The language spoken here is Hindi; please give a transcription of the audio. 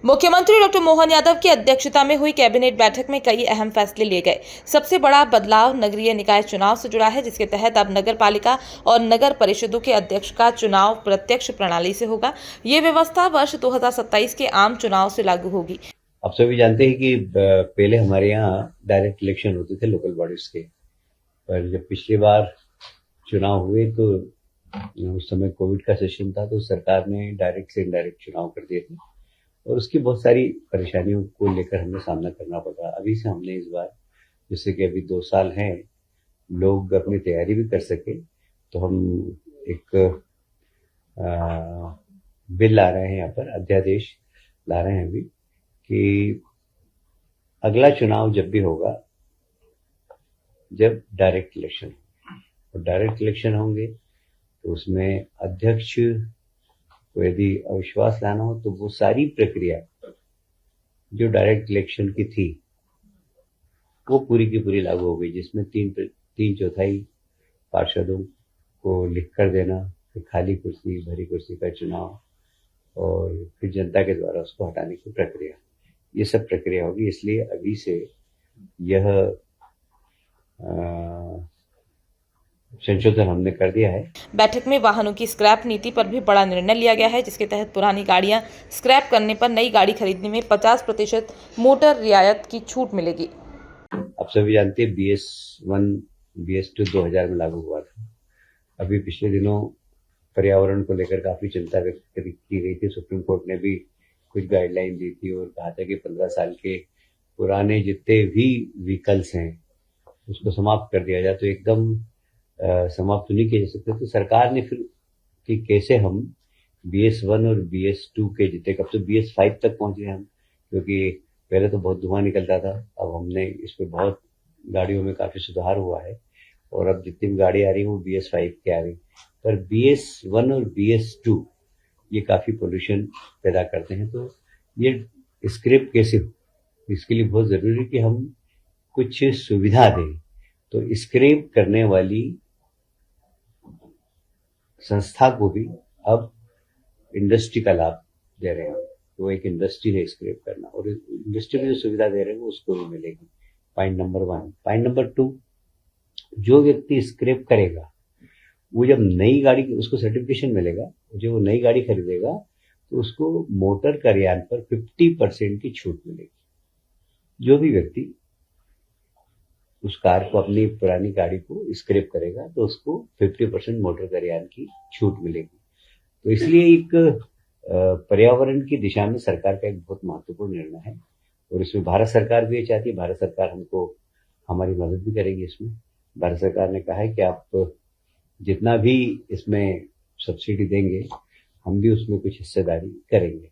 मुख्यमंत्री डॉक्टर मोहन यादव की अध्यक्षता में हुई कैबिनेट बैठक में कई अहम फैसले लिए गए। सबसे बड़ा बदलाव नगरीय निकाय चुनाव से जुड़ा है, जिसके तहत अब नगर पालिका और नगर परिषदों के अध्यक्ष का चुनाव प्रत्यक्ष प्रणाली से होगा। ये व्यवस्था वर्ष 2027 के आम चुनाव से लागू होगी। आप सभी जानते हैं कि पहले हमारे यहाँ डायरेक्ट इलेक्शन होते थे लोकल बॉडीज के, पर जब पिछली बार चुनाव हुए तो उस समय कोविड का सेशन था, तो सरकार ने डायरेक्ट से इनडायरेक्ट चुनाव कर दिए थे और उसकी बहुत सारी परेशानियों को लेकर हमें सामना करना पड़ रहा। अभी से हमने इस बार, जैसे कि अभी 2 साल हैं, लोग अपनी तैयारी भी कर सके, तो हम एक बिल ला रहे हैं, यहाँ पर अध्यादेश ला रहे हैं अभी, कि अगला चुनाव जब भी होगा, जब डायरेक्ट इलेक्शन, और डायरेक्ट इलेक्शन होंगे तो उसमें अध्यक्ष को यदि अविश्वास लाना हो तो वो सारी प्रक्रिया जो डायरेक्ट इलेक्शन की थी वो पूरी की पूरी लागू हो गई, जिसमें 3/4 पार्षदों को लिख कर देना, फिर खाली कुर्सी, भरी कुर्सी का चुनाव और फिर जनता के द्वारा उसको हटाने की प्रक्रिया, ये सब प्रक्रिया होगी। इसलिए अभी से यह संशोधन हमने कर दिया है। बैठक में वाहनों की स्क्रैप नीति पर भी बड़ा निर्णय लिया गया है, जिसके तहत पुरानी गाड़ियां स्क्रैप करने पर नई गाड़ी खरीदने में 50% मोटर रियायत की छूट मिलेगी। आप सभी जानते हैं BS1 BS2 2000 में लागू हुआ था। अभी पिछले दिनों पर्यावरण को लेकर काफी चिंता व्यक्त की गई थी। सुप्रीम कोर्ट ने भी कुछ गाइडलाइन दी थी और कहा था कि 15 साल के पुराने जितने भी व्हीकल्स हैं उसको समाप्त कर दिया जाए। तो एकदम समाप्त नहीं किए जा सकते, तो सरकार ने फिर कि कैसे हम BS1 और BS2 के जितने, कब तो BS5 तक पहुंच गए हम, क्योंकि पहले तो बहुत धुआं निकलता था। अब हमने इस पे बहुत गाड़ियों में काफी सुधार हुआ है और अब जितनी भी गाड़ी आ रही है वो BS5 के आ रही, पर BS1 और BS2 ये काफी पोल्यूशन पैदा करते हैं। तो ये स्क्रैप कैसे हो, इसके लिए बहुत जरूरी है कि हम कुछ सुविधा दें। तो स्क्रैप करने वाली संस्था को भी अब इंडस्ट्री का लाभ दे रहे हैं। तो एक इंडस्ट्री है स्क्रैप करना, और इंडस्ट्री में जो सुविधा दे रहे हैं उसको भी मिलेगी। Point number 1। पॉइंट नंबर 2, जो व्यक्ति स्क्रैप करेगा वो जब नई गाड़ी, उसको सर्टिफिकेशन मिलेगा, जो नई गाड़ी खरीदेगा तो उसको मोटर करयान पर 50% की छूट मिलेगी। जो भी व्यक्ति उस कार को, अपनी पुरानी गाड़ी को स्क्रैप करेगा तो उसको 50% मोटर करयान की छूट मिलेगी। तो इसलिए एक पर्यावरण की दिशा में सरकार का एक बहुत महत्वपूर्ण निर्णय है और इसमें भारत सरकार भी ये चाहती है। भारत सरकार हमको हमारी मदद भी करेगी इसमें। भारत सरकार ने कहा है कि आप जितना भी इसमें सब्सिडी देंगे, हम भी उसमें कुछ हिस्सेदारी करेंगे।